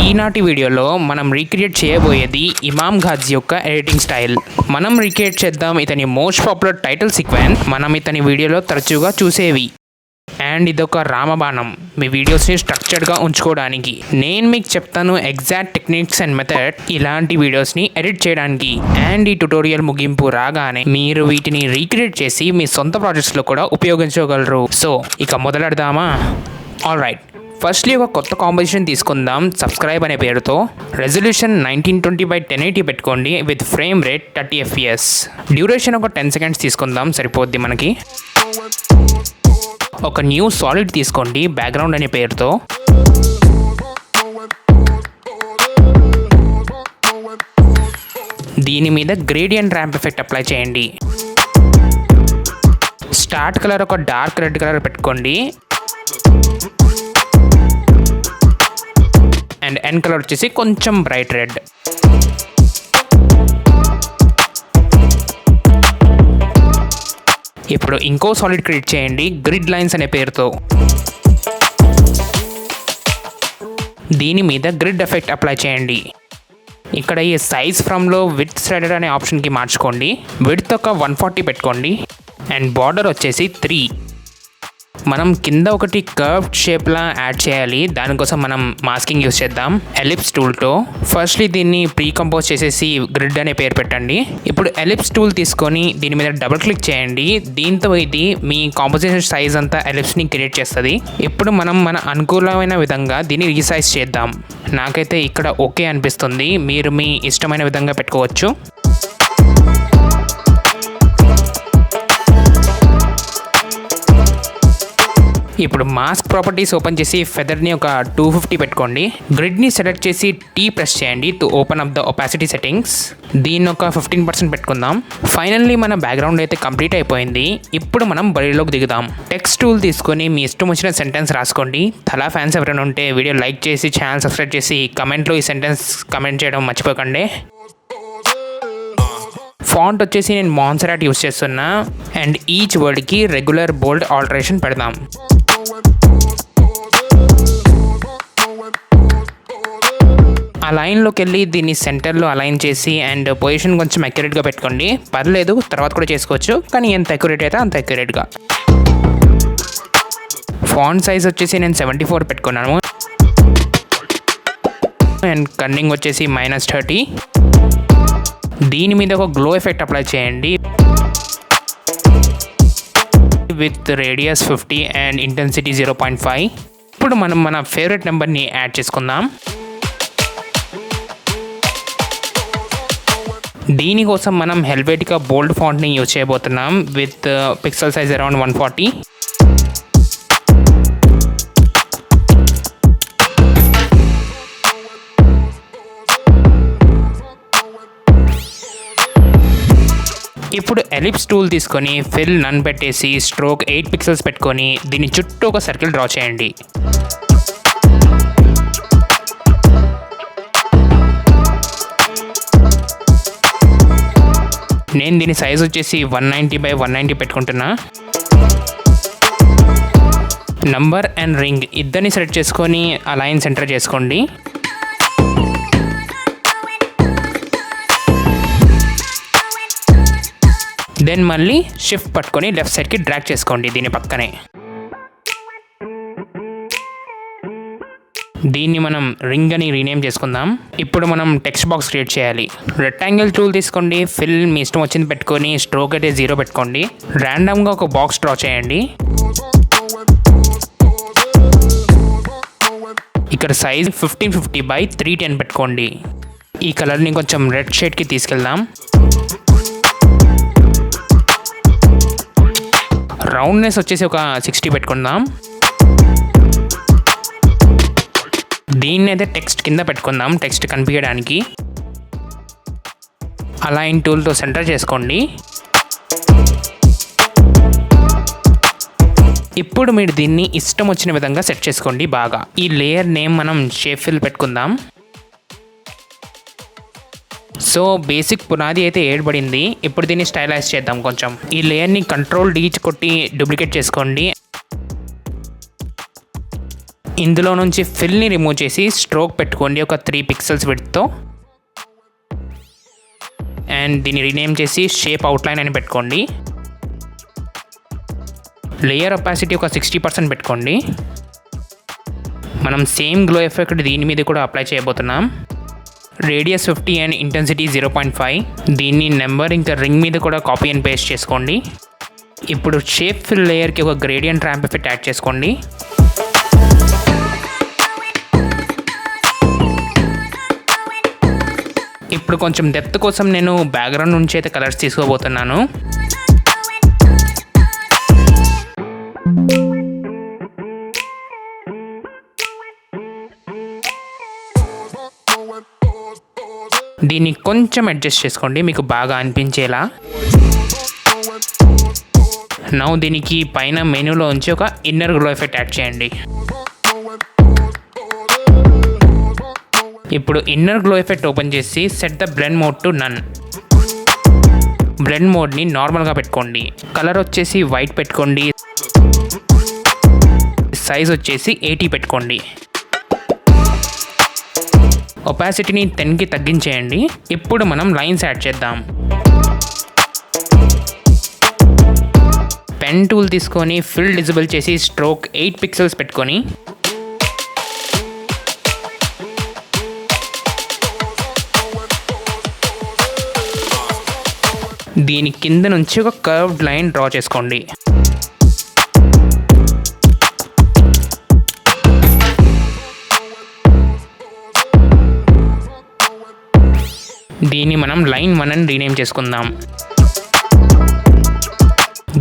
ఈనాటి వీడియోలో మనం రీక్రియేట్ చేయబోయేది ఇమామ్ ఘాజీ యొక్క ఎడిటింగ్ స్టైల్. మనం రీక్రియేట్ చేద్దాం ఇతని మోస్ట్ పాపులర్ టైటిల్ సీక్వెన్స్, మనం ఇతని వీడియోలో తరచుగా చూసేవి. అండ్ ఇదొక రామబాణం మీ వీడియోస్ని స్ట్రక్చర్డ్గా ఉంచుకోవడానికి. నేను మీకు చెప్తాను ఎగ్జాక్ట్ టెక్నిక్స్ అండ్ మెథడ్ ఇలాంటి వీడియోస్ని ఎడిట్ చేయడానికి. అండ్ ఈ ట్యుటోరియల్ ముగింపు రాగానే మీరు వీటిని రీక్రియేట్ చేసి మీ సొంత ప్రాజెక్ట్స్లో కూడా ఉపయోగించగలరు. సో ఇక మొదలెడదామా? ఆల్ రైట్, ఫస్ట్లీ ఒక కొత్త కాంపోజిషన్ తీసుకుందాం సబ్స్క్రైబ్ అనే పేరుతో. రెజల్యూషన్ 1920x1080 పెట్టుకోండి with frame rate 30 FPS. Duration ఒక 10 seconds తీసుకుందాం, సరిపోద్ది మనకి. ఒక న్యూ సాలిడ్ తీసుకోండి బ్యాక్గ్రౌండ్ అనే పేరుతో. దీని మీద గ్రేడియంట్ ర్యాంప్ ఎఫెక్ట్ అప్లై చేయండి. స్టార్ట్ కలర్ ఒక డార్క్ రెడ్ కలర్ పెట్టుకోండి. అండ్ ఎండ్ కలర్ వచ్చేసి కొంచెం బ్రైట్ రెడ్. ఇప్పుడు ఇంకో సాలిడ్ క్రియేట్ చేయండి గ్రిడ్ లైన్స్ అనే పేరుతో. దీని మీద గ్రిడ్ ఎఫెక్ట్ అప్లై చేయండి. ఇక్కడ ఈ సైజ్ ఫ్రమ్లో విడ్త్ స్లైడర్ అనే ఆప్షన్కి మార్చుకోండి. విడ్త్ ఒక 140 పెట్టుకోండి. అండ్ బార్డర్ వచ్చేసి 3. మనం కింద ఒకటి కర్వ్డ్ షేప్లా యాడ్ చేయాలి. దానికోసం మనం మాస్కింగ్ యూస్ చేద్దాం ఎలిప్స్ టూల్తో. ఫస్ట్లీ దీన్ని ప్రీ కంపోజ్ చేసేసి గ్రిడ్ అనే పేరు పెట్టండి. ఇప్పుడు ఎలిప్స్ టూల్ తీసుకొని దీని మీద డబుల్ క్లిక్ చేయండి. దీంతో ఇది మీ కాంపోజిషన్ సైజ్ అంతా ఎలిప్స్ని క్రియేట్ చేస్తుంది. ఇప్పుడు మనం మన అనుకూలమైన విధంగా దీన్ని రీసైజ్ చేద్దాం. నాకైతే ఇక్కడ ఓకే అనిపిస్తుంది, మీరు మీ ఇష్టమైన విధంగా పెట్టుకోవచ్చు. ఇప్పుడు మాస్క్ ప్రాపర్టీస్ ఓపెన్ చేసి ఫెదర్ని ఒక 250 పెట్టుకోండి. గ్రిడ్ని సెలెక్ట్ చేసి T ప్రెస్ చేయండి to open up the opacity settings. దీన్ని ఒక 15% పెట్టుకుందాం. ఫైనల్లీ మన బ్యాక్గ్రౌండ్ అయితే కంప్లీట్ అయిపోయింది. ఇప్పుడు మనం బరిలోకి దిగుదాం. టెక్స్ట్ టూల్ తీసుకొని మీ ఇష్టం వచ్చిన సెంటెన్స్ రాసుకోండి. తలా ఫ్యాన్స్ ఎవరైనా ఉంటే వీడియో లైక్ చేసి ఛానల్ సబ్స్క్రైబ్ చేసి కమెంట్లో ఈ సెంటెన్స్ కమెంట్ చేయడం మర్చిపోకండి. ఫాంట్ వచ్చేసి నేను మాన్సెరాట్ యూస్ చేస్తున్నా. అండ్ ఈచ్ వర్డ్కి రెగ్యులర్ బోల్డ్ ఆల్టరేషన్ పెడదాం. ఆ లైన్లోకి వెళ్ళి దీన్ని సెంటర్లో అలైన్ చేసి అండ్ పొజిషన్ కొంచెం అక్యురేట్గా పెట్టుకోండి. పర్లేదు, తర్వాత కూడా చేసుకోవచ్చు, కానీ ఎంత అక్యురేట్ అయితే అంత అక్యురేట్గా. ఫాంట్ సైజ్ వచ్చేసి నేను 74 పెట్టుకున్నాను. అండ్ కన్నింగ్ వచ్చేసి -30. దీని మీద ఒక గ్లో ఎఫెక్ట్ అప్లై చేయండి విత్ రేడియస్ 50 అండ్ ఇంటెన్సిటీ 0.5. ఇప్పుడు మనం మన ఫేవరెట్ నెంబర్ని యాడ్ చేసుకుందాం. దీనికోసం మనం హెల్వేటికా బోల్డ్ ఫాంట్ని యూజ్ చేయబోతున్నాం విత్ పిక్సెల్ సైజ్ అరౌండ్ 140. ఇప్పుడు ఎలిప్స్ టూల్ తీసుకొని ఫిల్ నన్ పెట్టేసి స్ట్రోక్ 8 pixels పెట్టుకొని దీని చుట్టూ ఒక సర్కిల్ డ్రా చేయండి. నేను దీని సైజ్ వచ్చేసి 190x190 పెట్టుకుంటున్నా. నంబర్ అండ్ రింగ్ ఇద్దరిని సెలెక్ట్ చేసుకొని ఆ లైన్ సెంటర్ చేసుకోండి. దెన్ మళ్ళీ షిఫ్ట్ పట్టుకొని లెఫ్ట్ సైడ్కి డ్రాగ్ చేసుకోండి దీని పక్కనే. దీన్ని మనం రింగ్ అని రీనేమ్ చేసుకుందాం. ఇప్పుడు మనం టెక్స్ట్ బాక్స్ క్రియేట్ చేయాలి. రెక్టాంగిల్ టూల్ తీసుకోండి. ఫిల్ మీ ఇష్టం వచ్చింది పెట్టుకొని స్ట్రోక్ అయితే 0 పెట్టుకోండి. ర్యాండమ్గా ఒక బాక్స్ డ్రా చేయండి. ఇక్కడ సైజ్ 1550x310 పెట్టుకోండి. ఈ కలర్ని కొంచెం రెడ్ షేడ్కి తీసుకెళ్దాం. రౌండ్నెస్ వచ్చేసి ఒక 60 పెట్టుకుందాం. దీన్ని అయితే టెక్స్ట్ కింద పెట్టుకుందాం టెక్స్ట్ కనిపించడానికి. అలైన్ టూల్తో సెంటర్ చేసుకోండి. ఇప్పుడు మీరు దీన్ని ఇష్టం వచ్చిన విధంగా సెట్ చేసుకోండి బాగా. ఈ లేయర్ నేమ్ మనం షేప్ ఫిల్ పెట్టుకుందాం. సో బేసిక్ పునాది అయితే ఏర్పడింది. ఇప్పుడు దీన్ని స్టైలైజ్ చేద్దాం కొంచెం. ఈ లేయర్ని Ctrl D కొట్టి డూప్లికేట్ చేసుకోండి. ఇందులో నుంచి ఫిల్ని రిమూవ్ చేసి స్ట్రోక్ పెట్టుకోండి ఒక 3 పిక్సెల్స్ విడ్త్తో. అండ్ దీన్ని రీనేమ్ చేసి షేప్ అవుట్లైన్ అని పెట్టుకోండి. లేయర్ ఒపాసిటీ ఒక 60% పెట్టుకోండి. మనం సేమ్ గ్లో ఎఫెక్ట్ దీని మీద కూడా అప్లై చేయబోతున్నాం. Radius 50 and intensity 0.5. దీన్ని నెంబర్ ఇంకా రింగ్ మీద కూడా కాపీ అండ్ పేస్ట్ చేసుకోండి. ఇప్పుడు షేప్ ఫిల్ లేయర్కి ఒక గ్రేడియంట్ ర్యాంప్ ఎఫెక్ట్ యాడ్ చేసుకోండి. ఇప్పుడు కొంచెం డెప్త్ కోసం నేను బ్యాక్గ్రౌండ్ నుంచి అయితే కలర్స్ తీసుకోబోతున్నాను. దీన్ని కొంచెం అడ్జస్ట్ చేసుకోండి మీకు బాగా అనిపించేలా. నౌ దీనికి పైన మెనూలో ఉంచి ఒక ఇన్నర్ గ్లో ఎఫెక్ట్ యాడ్ చేయండి. ఇప్పుడు ఇన్నర్ గ్లో ఎఫెక్ట్ ఓపెన్ చేసి set the blend mode to none. Blend మోడ్ని నార్మల్గా పెట్టుకోండి. కలర్ వచ్చేసి వైట్ పెట్టుకోండి. సైజ్ వచ్చేసి 80 పెట్టుకోండి. ఒపాసిటీని 10కి తగ్గించేయండి. ఇప్పుడు మనం లైన్స్ యాడ్ చేద్దాం. పెన్ టూల్ తీసుకొని ఫిల్ డిజబుల్ చేసి స్ట్రోక్ 8 పిక్సెల్స్ పెట్టుకొని దీని కింద నుంచి ఒక కర్వ్డ్ లైన్ డ్రా చేసుకోండి. దీన్ని మనం లైన్ 1 అని రీనేమ్ చేసుకుందాం.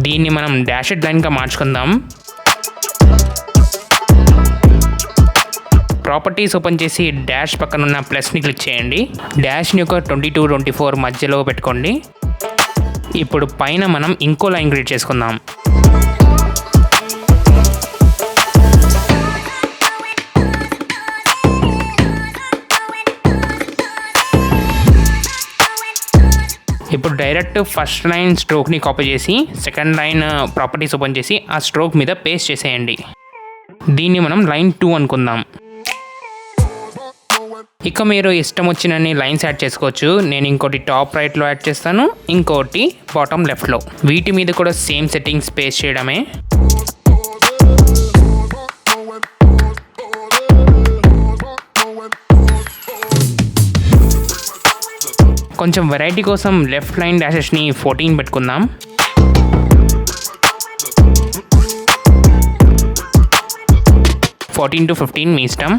దీన్ని మనం డాషెడ్ లైన్గా మార్చుకుందాం. ప్రాపర్టీస్ ఓపెన్ చేసి డాష్ పక్కన ఉన్న ప్లస్ని క్లిక్ చేయండి. డాష్ని ఒక 22-24 మధ్యలో పెట్టుకోండి. ఇప్పుడు పైన మనం ఇంకో లైన్ క్రియేట్ చేసుకుందాం. ఇప్పుడు డైరెక్ట్ ఫస్ట్ లైన్ స్ట్రోక్ని కాపీ చేసి సెకండ్ లైన్ ప్రాపర్టీస్ ఓపెన్ చేసి ఆ స్ట్రోక్ మీద పేస్ట్ చేసేయండి. దీన్ని మనం లైన్ 2 అనుకుందాం. ఇక మీరు ఇష్టం వచ్చినన్ని లైన్స్ యాడ్ చేసుకోవచ్చు. నేను ఇంకోటి టాప్ రైట్లో యాడ్ చేస్తాను, ఇంకోటి బాటమ్ లెఫ్ట్లో. వీటి మీద కూడా సేమ్ సెట్టింగ్స్ పేస్ట్ చేయడమే. కొంచెం వెరైటీ కోసం లెఫ్ట్ లైన్ డాషెస్ని 14 పెట్టుకుందాం. (14 to 15) మీ ఇష్టం.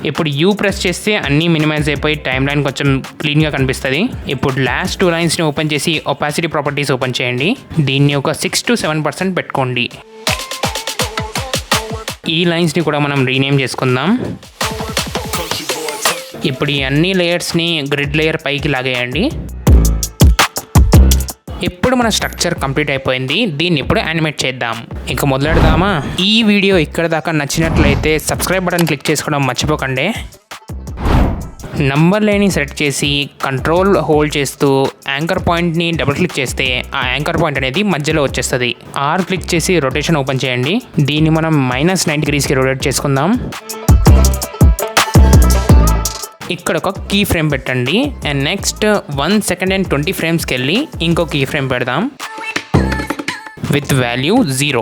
ఇప్పుడు యూ ప్రెస్ చేస్తే అన్నీ మినిమైజ్ అయిపోయి టైమ్ లైన్ కొంచెం క్లీన్గా కనిపిస్తుంది. ఇప్పుడు లాస్ట్ 2 లైన్స్ని ఓపెన్ చేసి ఒపాసిటీ ప్రాపర్టీస్ ఓపెన్ చేయండి. దీన్ని ఒక 6 to 7% పెట్టుకోండి. ఈ లైన్స్ని కూడా మనం రీనేమ్ చేసుకుందాం. ఇప్పుడు ఈ అన్ని లేయర్స్ని గ్రిడ్ లేయర్ పైకి లాగేయండి. ఇప్పుడు మన స్ట్రక్చర్ కంప్లీట్ అయిపోయింది. దీన్ని ఇప్పుడు యానిమేట్ చేద్దాం. ఇంకా మొదలెడదామా? ఈ వీడియో ఇక్కడ దాకా నచ్చినట్లయితే సబ్స్క్రైబ్ బటన్ క్లిక్ చేసుకోవడం మర్చిపోకండి. నంబర్ లైన్ని సెలెక్ట్ చేసి కంట్రోల్ హోల్డ్ చేస్తూ యాంకర్ పాయింట్ని డబుల్ క్లిక్ చేస్తే ఆ యాంకర్ పాయింట్ అనేది మధ్యలో వచ్చేస్తుంది. ఆర్ క్లిక్ చేసి రొటేషన్ ఓపెన్ చేయండి. దీన్ని మనం -90 degreesకి రొటేట్ చేసుకుందాం. ఇక్కడ ఒక కీ ఫ్రేమ్ పెట్టండి. అండ్ నెక్స్ట్ 1 second and 20 ఫ్రేమ్స్కి వెళ్ళి ఇంకో కీ ఫ్రేమ్ పెడదాం విత్ వాల్యూ 0.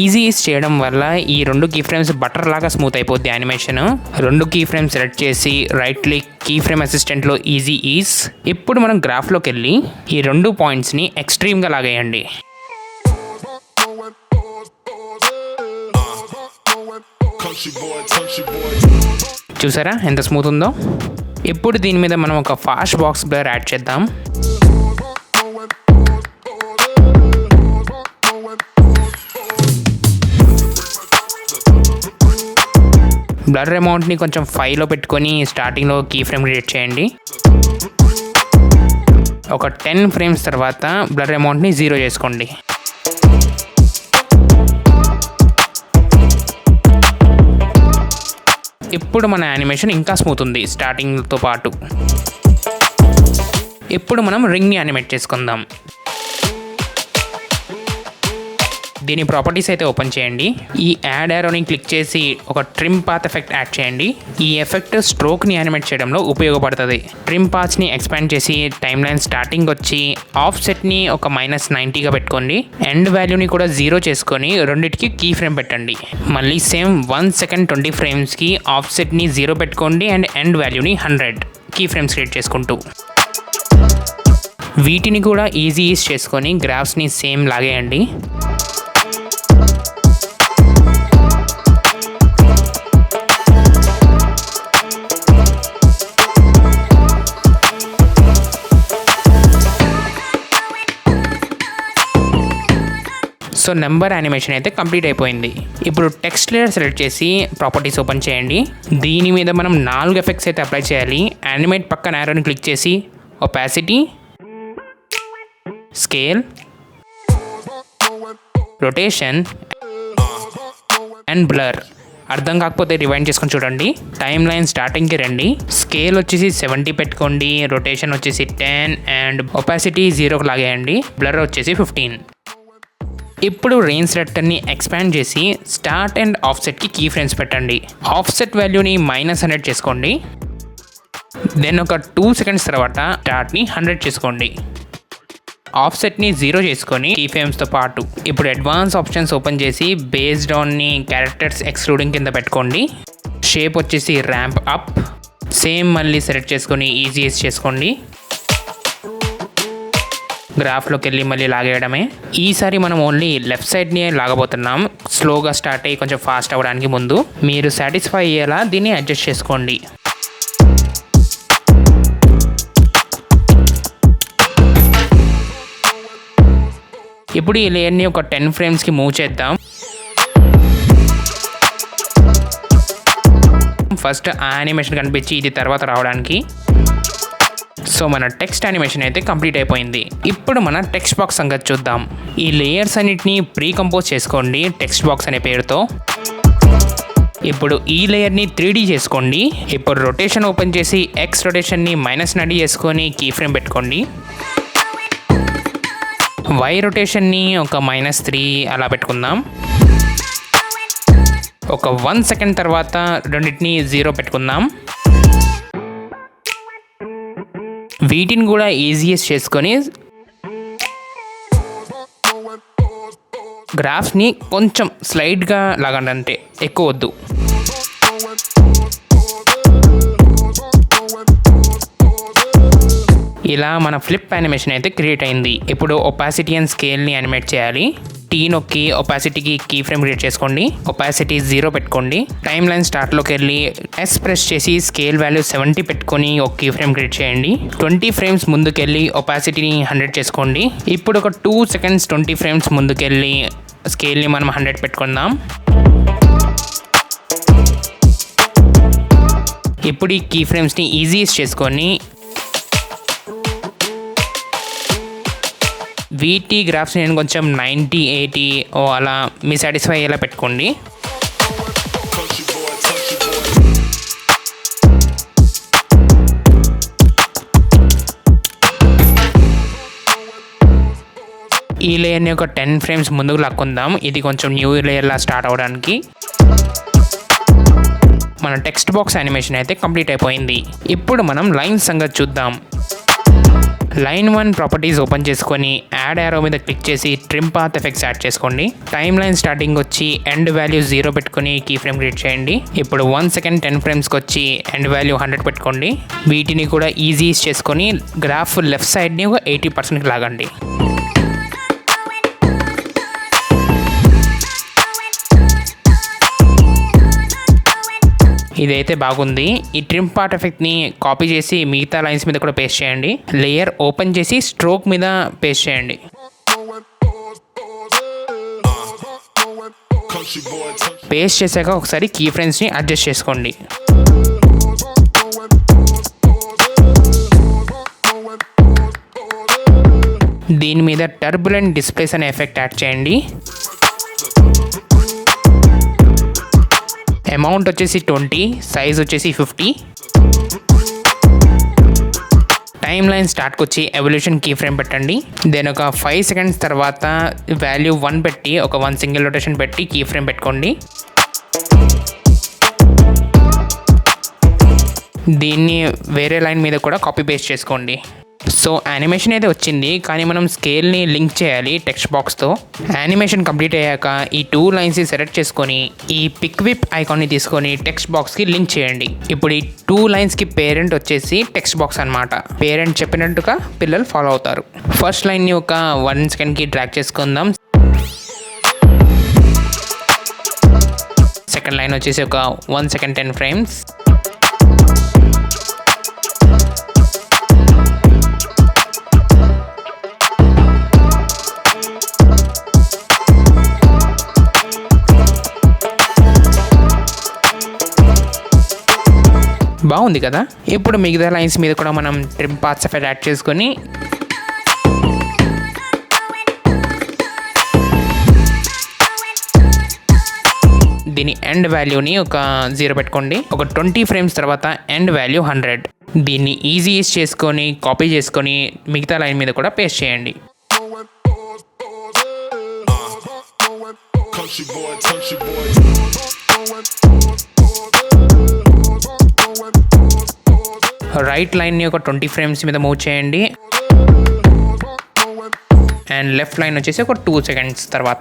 ఈజీ ఈజ్ చేయడం వల్ల ఈ 2 కీ ఫ్రేమ్స్ బటర్ లాగా స్మూత్ అయిపోద్ది యానిమేషన్. 2 కీ ఫ్రేమ్స్ సెలెక్ట్ చేసి రైట్ క్లిక్ కీ ఫ్రేమ్ అసిస్టెంట్లో ఈజీ ఈజ్. ఇప్పుడు మనం గ్రాఫ్లోకి వెళ్ళి ఈ 2 పాయింట్స్ని ఎక్స్ట్రీమ్గా లాగేయండి. చూసారా ఎంత స్మూత్ ఉందో? ఇప్పుడు దీని మీద మనం ఒక ఫాస్ట్ బాక్స్ బ్లర్ యాడ్ చేద్దాం. బ్లర్ అమౌంట్ని కొంచెం 5లో పెట్టుకొని స్టార్టింగ్లో కీ ఫ్రేమ్ క్రియేట్ చేయండి. ఒక 10 ఫ్రేమ్స్ తర్వాత బ్లర్ అమౌంట్ని 0 చేసుకోండి. ఇప్పుడు మన యానిమేషన్ ఇంకా స్మూత్ ఉంది స్టార్టింగ్తో పాటు. ఇప్పుడు మనం రింగ్ని యానిమేట్ చేసుకుందాం. దీని ప్రాపర్టీస్ అయితే ఓపెన్ చేయండి. ఈ యాడ్ యారోని క్లిక్ చేసి ఒక ట్రిమ్ పాత్ ఎఫెక్ట్ యాడ్ చేయండి. ఈ ఎఫెక్ట్ స్ట్రోక్ని యానిమేట్ చేయడంలో ఉపయోగపడుతుంది. ట్రిమ్ పాత్స్ని ఎక్స్పాండ్ చేసి టైమ్ లైన్ స్టార్టింగ్ వచ్చి ఆఫ్ సెట్ని ఒక -90గా పెట్టుకోండి. ఎండ్ వాల్యూని కూడా 0 చేసుకొని రెండింటికి కీ ఫ్రేమ్ పెట్టండి. మళ్ళీ సేమ్ 1 సెకండ్ 20 ఫ్రేమ్స్కి ఆఫ్ సెట్ని 0 పెట్టుకోండి అండ్ ఎండ్ వాల్యూని 100 కీ ఫ్రేమ్స్ క్రియేట్ చేసుకుంటూ వీటిని కూడా ఈజీ చేసుకొని గ్రాఫ్స్ని సేమ్ లాగేయండి. సో నెంబర్ యానిమేషన్ అయితే కంప్లీట్ అయిపోయింది. ఇప్పుడు టెక్స్ట్ లేయర్ సెలెక్ట్ చేసి ప్రాపర్టీస్ ఓపెన్ చేయండి. దీని మీద మనం 4 ఎఫెక్ట్స్ అయితే అప్లై చేయాలి. యానిమేట్ పక్కన యారోని క్లిక్ చేసి opacity, scale, rotation and blur. అర్థం కాకపోతే రివైండ్ చేసుకొని చూడండి. టైమ్ లైన్ స్టార్టింగ్కి రండి. స్కేల్ వచ్చేసి 70 పెట్టుకోండి, రొటేషన్ వచ్చేసి 10 అండ్ ఒపాసిటీ 0కి లాగేయండి. బ్లర్ వచ్చేసి 15. ఇప్పుడు రేంజ్ సెలెక్టర్ని ఎక్స్పాండ్ చేసి స్టార్ట్ అండ్ ఆఫ్సెట్కి కీ ఫ్రేమ్స్ పెట్టండి. ఆఫ్సెట్ వాల్యూని -100 చేసుకోండి. దెన్ ఒక 2 సెకండ్స్ తర్వాత స్టార్ట్ని 100 చేసుకోండి. ఆఫ్సెట్ని 0 చేసుకొని కీ ఫ్రేమ్స్తో పాటు ఇప్పుడు అడ్వాన్స్ ఆప్షన్స్ ఓపెన్ చేసి బేస్డ్ ఆన్ని క్యారెక్టర్స్ ఎక్స్క్లూడింగ్ కింద పెట్టుకోండి. షేప్ వచ్చేసి ర్యాంప్ అప్. సేమ్ మళ్ళీ సెలెక్ట్ చేసుకొని ఈజీఎస్ చేసుకోండి. గ్రాఫ్లోకి వెళ్ళి మళ్ళీ లాగేయడమే. ఈసారి మనం ఓన్లీ లెఫ్ట్ సైడ్ని లాగబోతున్నాం. స్లోగా స్టార్ట్ అయ్యి కొంచెం ఫాస్ట్ అవ్వడానికి ముందు మీరు సాటిస్ఫై అయ్యేలా దీన్ని అడ్జస్ట్ చేసుకోండి. ఇప్పుడు ఈ లేయర్ని ఒక 10 ఫ్రేమ్స్కి మూవ్ చేద్దాం. ఫస్ట్ ఆ యానిమేషన్ కనిపించి ఇది తర్వాత రావడానికి. సో మన టెక్స్ట్ యానిమేషన్ అయితే కంప్లీట్ అయిపోయింది. ఇప్పుడు మన టెక్స్ట్ బాక్స్ సంగతి చూద్దాం. ఈ లేయర్స్ అన్నిటిని ప్రీ కంపోజ్ చేసుకోండి టెక్స్ట్ బాక్స్ అనే పేరుతో. ఇప్పుడు ఈ లేయర్ని 3D చేసుకోండి. ఇప్పుడు రొటేషన్ ఓపెన్ చేసి ఎక్స్ రొటేషన్ని -90 చేసుకొని కీ ఫ్రేమ్ పెట్టుకోండి. వై రొటేషన్ని ఒక -3 అలా పెట్టుకుందాం. ఒక 1 సెకండ్ తర్వాత రెండింటిని 0 పెట్టుకుందాం. వీటిని కూడా ఈజీఎస్ చేసుకొని గ్రాఫ్ని కొంచెం స్లైడ్గా లాగండి, అంటే ఎక్కువ వద్దు. ఇలా మన ఫ్లిప్ యానిమేషన్ అయితే క్రియేట్ అయింది. ఇప్పుడు ఒపాసిటీ అండ్ స్కేల్ని యానిమేట్ చేయాలి. టీ నొక్కి ఒపాసిటీకి కీ ఫ్రేమ్ క్రియేట్ చేసుకోండి. ఒపాసిటీ 0 పెట్టుకోండి. టైమ్ లైన్ స్టార్ట్లోకి వెళ్ళి ఎస్ ప్రెస్ చేసి స్కేల్ వాల్యూ 70 పెట్టుకొని ఒక కీ ఫ్రేమ్ క్రియేట్ చేయండి. 20 ఫ్రేమ్స్ ముందుకెళ్ళి ఒపాసిటీని 100 చేసుకోండి. ఇప్పుడు ఒక 2 సెకండ్స్ 20 ఫ్రేమ్స్ ముందుకెళ్ళి స్కేల్ని మనం 100 పెట్టుకుందాం. ఇప్పుడు ఈ కీ ఫ్రేమ్స్ని ఈజీస్ చేసుకొని వీటి గ్రాఫ్స్ నేను కొంచెం 90, 80 అలా మీ సాటిస్ఫై అయ్యేలా పెట్టుకోండి. ఈ లేయర్ని ఒక 10 ఫ్రేమ్స్ ముందుకు లాక్కుందాం. ఇది కొంచెం న్యూ లేయర్లా స్టార్ట్ అవ్వడానికి. మన టెక్స్ట్ బాక్స్ యానిమేషన్ అయితే కంప్లీట్ అయిపోయింది. ఇప్పుడు మనం లైన్స్ సంగతి చూద్దాం. లైన్ 1 ప్రాపర్టీస్ ఓపెన్ చేసుకొని యాడ్ యారో మీద క్లిక్ చేసి ట్రిమ్ పాత్ ఎఫెక్ట్స్ యాడ్ చేసుకోండి. టైమ్ లైన్ స్టార్టింగ్ వచ్చి ఎండ్ వాల్యూ 0 పెట్టుకొని కీ ఫ్రేమ్ క్రియేట్ చేయండి. ఇప్పుడు 1 సెకండ్ 10 ఫ్రేమ్స్కి వచ్చి ఎండ్ వాల్యూ 100 పెట్టుకోండి. వీటిని కూడా ఈజీస్ చేసుకొని గ్రాఫ్ లెఫ్ట్ సైడ్ని ఒక 80%కి లాగండి. ఇదైతే బాగుంది. ఈ ట్రిమ్ పార్ట్ ఎఫెక్ట్ని కాపీ చేసి మిగతా లైన్స్ మీద కూడా పేస్ట్ చేయండి. లేయర్ ఓపెన్ చేసి స్ట్రోక్ మీద పేస్ట్ చేయండి. పేస్ట్ చేశాక ఒకసారి కీ ఫ్రేమ్స్ని అడ్జస్ట్ చేసుకోండి. దీని మీద టర్బులెంట్ డిస్ప్లేస్ అనే ఎఫెక్ట్ యాడ్ చేయండి. అమౌంట్ వచ్చేసి 20, సైజ్ వచ్చేసి 50. టైమ్ లైన్ స్టార్ట్కి వచ్చి ఎవల్యూషన్ కీ ఫ్రేమ్ పెట్టండి. దెన్ ఒక 5 సెకండ్స్ తర్వాత వాల్యూ 1 పెట్టి ఒక 1 సింగిల్ రొటేషన్ పెట్టి కీ ఫ్రేమ్ పెట్టుకోండి. దీన్ని వేరే లైన్ మీద కూడా కాపీ పేస్ట్ చేసుకోండి. సో యానిమేషన్ అయితే వచ్చింది, కానీ మనం స్కేల్ని లింక్ చేయాలి టెక్స్ట్ బాక్స్తో. యానిమేషన్ కంప్లీట్ అయ్యాక ఈ 2 లైన్స్ని సెలెక్ట్ చేసుకొని ఈ పిక్ విప్ ఐకాన్ని తీసుకొని టెక్స్ట్ బాక్స్కి లింక్ చేయండి. ఇప్పుడు ఈ 2 లైన్స్కి పేరెంట్ వచ్చేసి టెక్స్ట్ బాక్స్ అనమాట. పేరెంట్ చెప్పినట్టుగా పిల్లలు ఫాలో అవుతారు. ఫస్ట్ లైన్ని ఒక 1 సెకండ్కి డ్రాగ్ చేసుకుందాం. సెకండ్ లైన్ వచ్చేసి ఒక 1 సెకండ్ 10 ఫ్రేమ్స్. బాగుంది కదా. ఇప్పుడు మిగతా లైన్స్ మీద కూడా మనం ట్రిమ్ పార్ట్స్ ఎఫెక్ట్ యాడ్ చేసుకొని దీని ఎండ్ వాల్యూని ఒక 0 పెట్టుకోండి. ఒక 20 ఫ్రేమ్స్ తర్వాత ఎండ్ వాల్యూ 100. దీన్ని ఈజీ చేసుకొని కాపీ చేసుకొని మిగతా లైన్ మీద కూడా పేస్ట్ చేయండి. రైట్ లైన్ని ఒక 20 ఫ్రేమ్స్ మీద మూవ్ చేయండి. అండ్ లెఫ్ట్ లైన్ వచ్చేసి ఒక 2 సెకండ్స్ తర్వాత.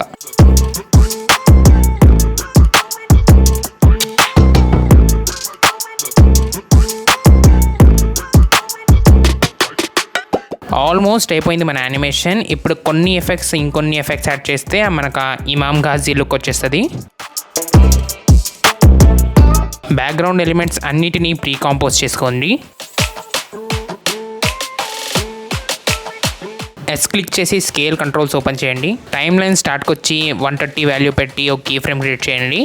ఆల్మోస్ట్ అయిపోయింది మన యానిమేషన్. ఇప్పుడు ఇంకొన్ని ఎఫెక్ట్స్ యాడ్ చేస్తే మనకు ఇమామ్ ఘాజీ లుక్ వచ్చేస్తుంది. బ్యాక్గ్రౌండ్ ఎలిమెంట్స్ అన్నిటినీ ప్రీ కాంపోజ్ చేసుకోండి. క్లిక్ చేసి స్కేల్ కంట్రోల్స్ ఓపెన్ చేయండి. టైమ్ లైన్ స్టార్ట్కి వచ్చి 130 వాల్యూ పెట్టి ఒక కీ ఫ్రేమ్ క్రియేట్ చేయండి.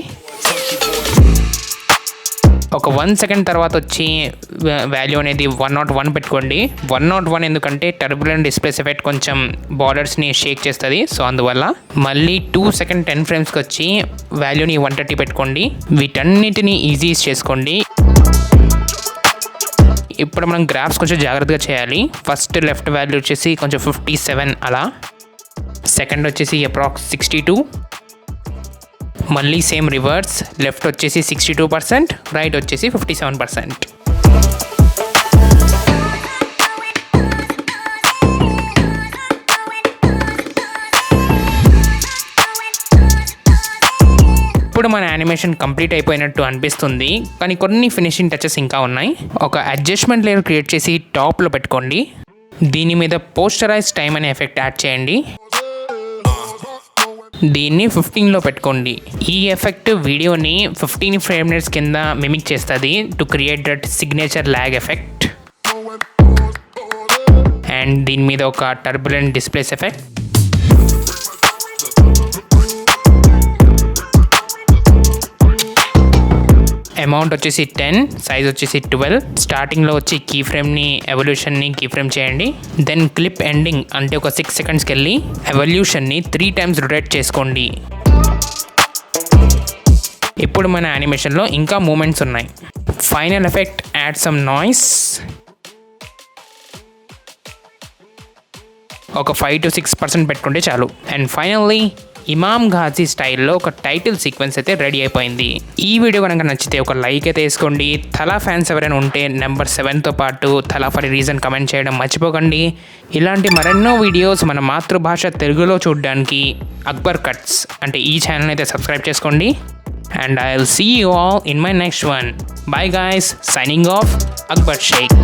ఒక 1 సెకండ్ తర్వాత వచ్చి వాల్యూ అనేది 101 పెట్టుకోండి. 101 ఎందుకంటే టర్బులెంట్ డిస్ప్లేస్ ఎఫెక్ట్ కొంచెం బార్డర్స్ని షేక్ చేస్తుంది, సో అందువల్ల. మళ్ళీ 2 సెకండ్ 10 ఫ్రేమ్స్కి వచ్చి వాల్యూని 130 పెట్టుకోండి. వీటన్నిటిని ఈజీ చేసుకోండి. ఇప్పుడు మనం గ్రాఫ్స్ కొంచెం జాగ్రత్తగా చేయాలి. ఫస్ట్ లెఫ్ట్ వాల్యూ వచ్చేసి కొంచెం 57 అలా. సెకండ్ వచ్చేసి అప్రాక్స్ 62. మళ్ళీ సేమ్ రివర్స్. లెఫ్ట్ వచ్చేసి 62%, రైట్ వచ్చేసి 57%. ఇప్పుడు మన యానిమేషన్ కంప్లీట్ అయిపోయినట్టు అనిపిస్తుంది, కానీ కొన్ని ఫినిషింగ్ టచెస్ ఇంకా ఉన్నాయి. ఒక అడ్జస్ట్మెంట్ లేయర్ క్రియేట్ చేసి టాప్లో పెట్టుకోండి. దీని మీద పోస్టరైజ్ టైమ్ అనే ఎఫెక్ట్ యాడ్ చేయండి. దీన్ని 15లో పెట్టుకోండి. ఈ ఎఫెక్ట్ వీడియోని 15 ఫ్రేమ్ రేట్స్ కింద మిమిక్ చేస్తుంది to create that signature lag effect. And దీని మీద ఒక టర్బులెంట్ డిస్ప్లేస్ ఎఫెక్ట్. అమౌంట్ వచ్చేసి 10, సైజ్ వచ్చేసి 12. స్టార్టింగ్లో వచ్చి కీ ఫ్రేమ్ని ఎవల్యూషన్ని కీ ఫ్రేమ్ చేయండి. దెన్ క్లిప్ ఎండింగ్ అంటే ఒక 6 సెకండ్స్కి వెళ్ళి ఎవల్యూషన్ని 3 టైమ్స్ రొటేట్ చేసుకోండి. ఇప్పుడు మన యానిమేషన్లో ఇంకా మూమెంట్స్ ఉన్నాయి. Final effect add some noise. ఒక 5 to 6% పెట్టుకుంటే చాలు. అండ్ ఫైనల్లీ ఇమామ్ ఘాజీ స్టైల్లో ఒక టైటిల్ సీక్వెన్స్ అయితే రెడీ అయిపోయింది. ఈ వీడియో కనుక నచ్చితే ఒక లైక్ అయితే వేసుకోండి. థలా ఫ్యాన్స్ ఎవరైనా ఉంటే నెంబర్ 7తో పాటు థలా ఫర్ రీజన్ కమెంట్ చేయడం మర్చిపోకండి. ఇలాంటి మరెన్నో వీడియోస్ మన మాతృభాష తెలుగులో చూడడానికి అక్బర్ కట్స్ అంటే ఈ ఛానల్ అయితే సబ్స్క్రైబ్ చేసుకోండి. And I will see you all in my next one. Bye guys, signing off, Akbar Sheikh.